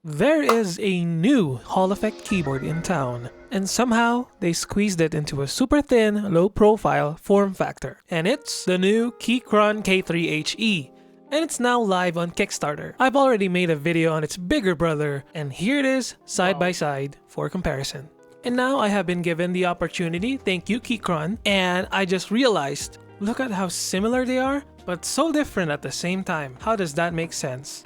There is a new Hall effect keyboard in town, and somehow they squeezed it into a super thin, low-profile form factor. And it's the new Keychron K3HE, and it's now live on Kickstarter. I've already made a video on its bigger brother, and here it is side by side for comparison. And now I have been given the opportunity, thank you Keychron, and I just realized, look at how similar they are, but so different at the same time. How does that make sense?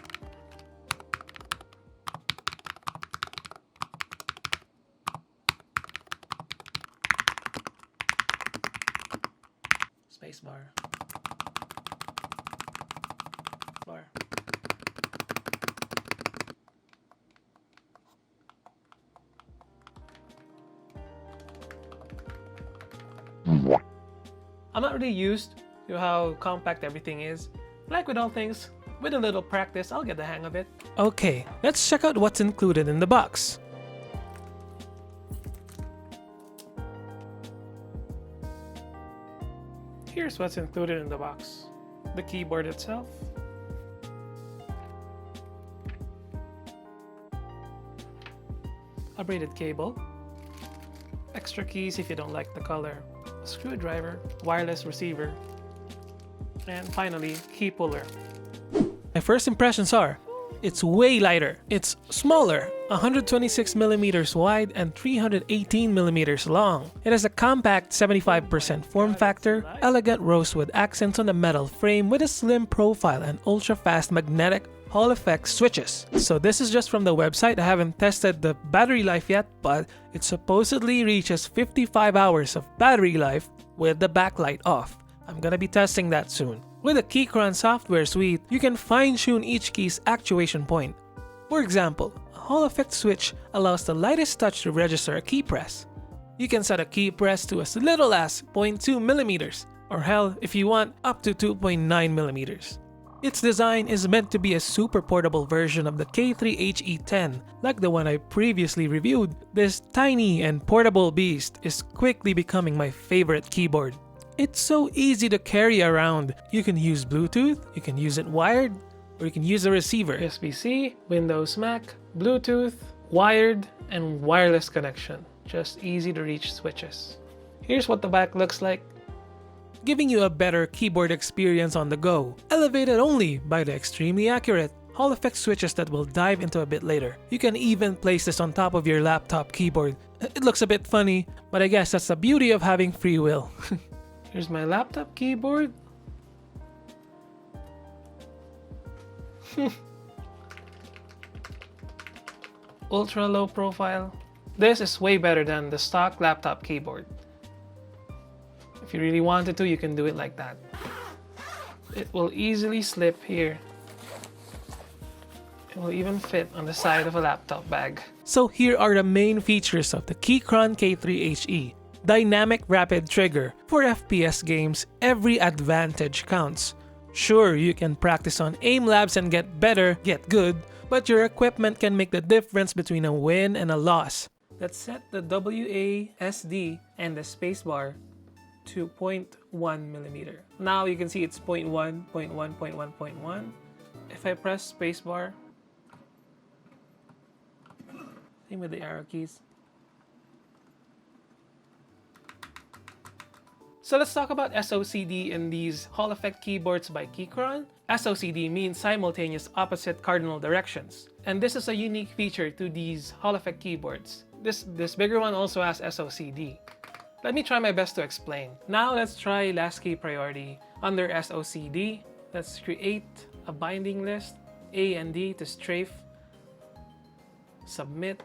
Spacebar. Bar. I'm not really used to how compact everything is. Like with all things, with a little practice, I'll get the hang of it. Okay, let's check out what's included in the box. Here's what's included in the box. The keyboard itself. A braided cable. Extra keys if you don't like the color. A screwdriver. Wireless receiver. And finally, key puller. My first impressions are, it's way lighter. It's smaller, 126mm wide and 318mm long. It has a compact 75% form factor, elegant rosewood accents on the metal frame with a slim profile and ultra-fast magnetic Hall effect switches. So this is just from the website. I haven't tested the battery life yet, but it supposedly reaches 55 hours of battery life with the backlight off. I'm gonna be testing that soon. With the Keychron software suite, you can fine-tune each key's actuation point. For example, a Hall effect switch allows the lightest touch to register a key press. You can set a key press to as little as 0.2mm, or hell, if you want, up to 2.9mm. Its design is meant to be a super portable version of the K3HE10, like the one I previously reviewed. This tiny and portable beast is quickly becoming my favorite keyboard. It's so easy to carry around. You can use Bluetooth, you can use it wired, or you can use a receiver. USB-C, Windows Mac, Bluetooth, wired, and wireless connection. Just easy to reach switches. Here's what the back looks like, giving you a better keyboard experience on the go, elevated only by the extremely accurate Hall effect switches that we'll dive into a bit later. You can even place this on top of your laptop keyboard. It looks a bit funny, but I guess that's the beauty of having free will. Here's my laptop keyboard. Ultra low profile. This is way better than the stock laptop keyboard. If you really wanted to, you can do it like that. It will easily slip here. It will even fit on the side of a laptop bag. So here are the main features of the Keychron K3HE. Dynamic rapid trigger. For FPS games, every advantage counts. Sure, you can practice on aim labs and get better, get good, but your equipment can make the difference between a win and a loss. Let's set the WASD and the spacebar to 0.1mm. Now you can see it's 0.1, 0.1, 0.1, 0.1. If I press spacebar, same with the arrow keys. So let's talk about SOCD in these Hall effect keyboards by Keychron. SOCD means simultaneous opposite cardinal directions. And this is a unique feature to these Hall effect keyboards. This bigger one also has SOCD. Let me try my best to explain. Now let's try last key priority. Under SOCD, let's create a binding list, A and D to strafe, submit.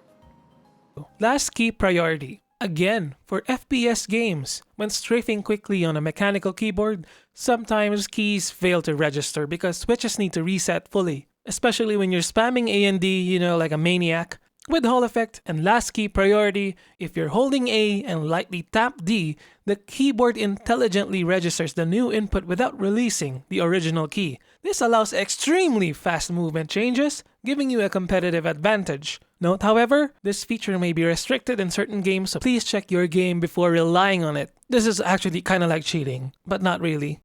Last key priority. Again, for FPS games, when strafing quickly on a mechanical keyboard, sometimes keys fail to register because switches need to reset fully, especially when you're spamming A and D, you know, like a maniac. With Hall effect and last key priority, if you're holding A and lightly tap D, the keyboard intelligently registers the new input without releasing the original key. This allows extremely fast movement changes, giving you a competitive advantage. Note, however, this feature may be restricted in certain games, so please check your game before relying on it. This is actually kind of like cheating, but not really.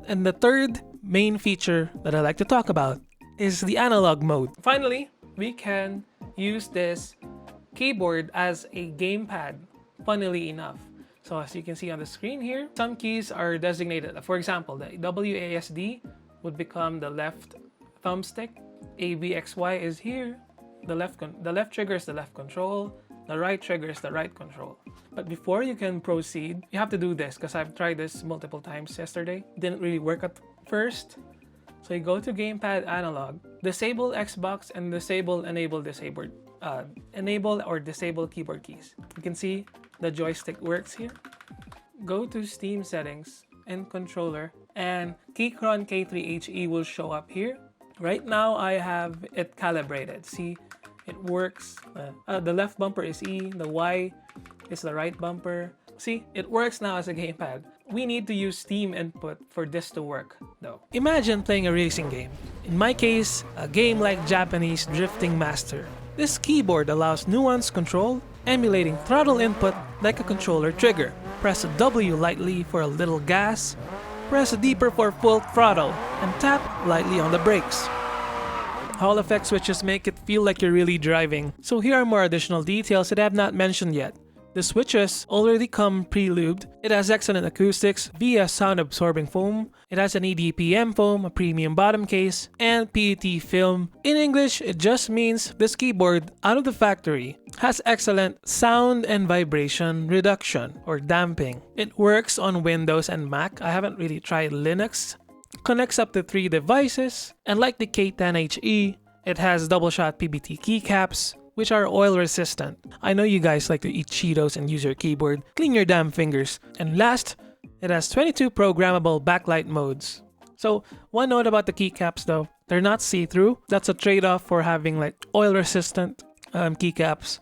And the third main feature that I like to talk about is the analog mode. Finally, we can use this keyboard as a gamepad, funnily enough. So as you can see on the screen here, some keys are designated. For example, the WASD would become the left thumbstick. ABXY is here. The left trigger is the left control. The right trigger is the right control. But before you can proceed, you have to do this, because I've tried this multiple times yesterday. Didn't really work at first. So you go to gamepad analog, disable Xbox, and enable or disable keyboard keys. You can see the joystick works here. Go to Steam settings and controller, and Keychron K3HE will show up here. Right now I have it calibrated. See, it works. The left bumper is E, the Y is the right bumper. See, it works now as a gamepad. We need to use Steam input for this to work though. Imagine playing a racing game. In my case, a game like Japanese Drifting Master. This keyboard allows nuanced control, emulating throttle input like a controller trigger. Press a W lightly for a little gas, press deeper for full throttle, and tap lightly on the brakes. Hall effect switches make it feel like you're really driving. So here are more additional details that I have not mentioned yet. The switches already come pre-lubed. It has excellent acoustics via sound-absorbing foam. It has an EDPM foam, a premium bottom case, and PET film. In English, it just means this keyboard, out of the factory, has excellent sound and vibration reduction or damping. It works on Windows and Mac. I haven't really tried Linux. Connects up to 3 devices, and like the K10HE, it has double-shot PBT keycaps, which are oil resistant. I know you guys like to eat Cheetos and use your keyboard. Clean your damn fingers. And last, it has 22 programmable backlight modes. So one note about the keycaps though, they're not see-through. That's a trade-off for having like oil resistant keycaps.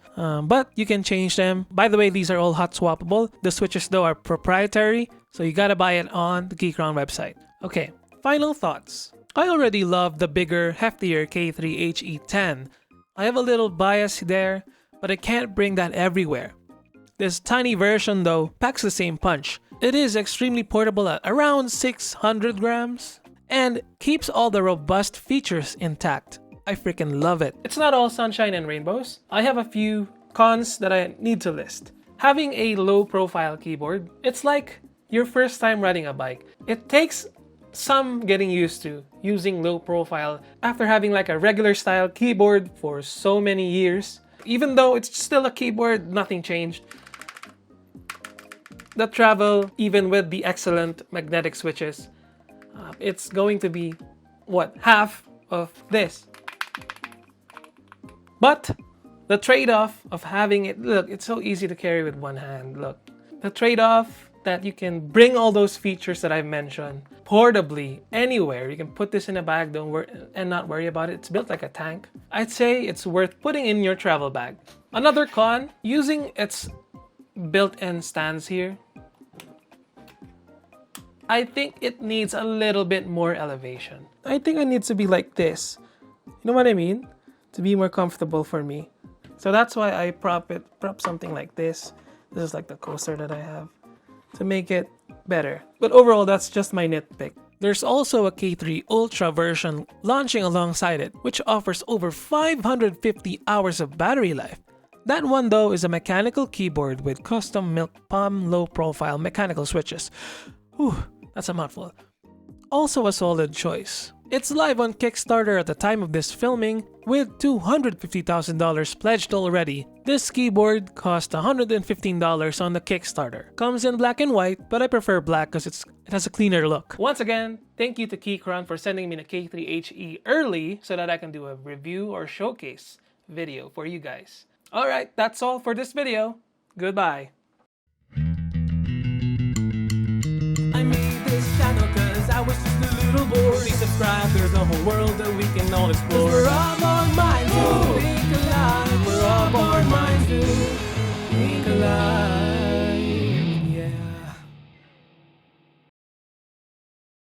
But you can change them. By the way, these are all hot swappable. The switches though are proprietary, so you gotta buy it on the Keychron website. Okay, final thoughts. I already love the bigger, heftier K3HE10. I have a little bias there, but I can't bring that everywhere. This tiny version though packs the same punch. It is extremely portable at around 600 grams and keeps all the robust features intact. I freaking love it. It's not all sunshine and rainbows. I have a few cons that I need to list. Having a low profile keyboard, it's like your first time riding a bike. It takes some getting used to using low profile after having like a regular style keyboard for so many years. Even though it's still a keyboard, nothing changed. The travel, even with the excellent magnetic switches, it's going to be, what, half of this. But the trade-off of having it, look, it's so easy to carry with one hand, look. The trade-off that you can bring all those features that I've mentioned portably anywhere. You can put this in a bag, and not worry about it. It's built like a tank. I'd say it's worth putting in your travel bag. Another con, using its built-in stands here. I think it needs a little bit more elevation. I think it needs to be like this. You know what I mean? To be more comfortable for me. So that's why I prop something like this. This is like the coaster that I have, to make it better. But overall, that's just my nitpick. There's also a K3 Ultra version launching alongside it, which offers over 550 hours of battery life. That one though is a mechanical keyboard with custom milk palm low profile mechanical switches. Whew, that's a mouthful. Also a solid choice. It's live on Kickstarter at the time of this filming with $250,000 pledged already. This keyboard cost $115 on the Kickstarter. Comes in black and white, but I prefer black because it has a cleaner look. Once again, thank you to Keychron for sending me the K3HE early so that I can do a review or showcase video for you guys. Alright, that's all for this video. Goodbye. I made this channel cause I was just a little bored. Please subscribe, there's a whole world that we can all explore.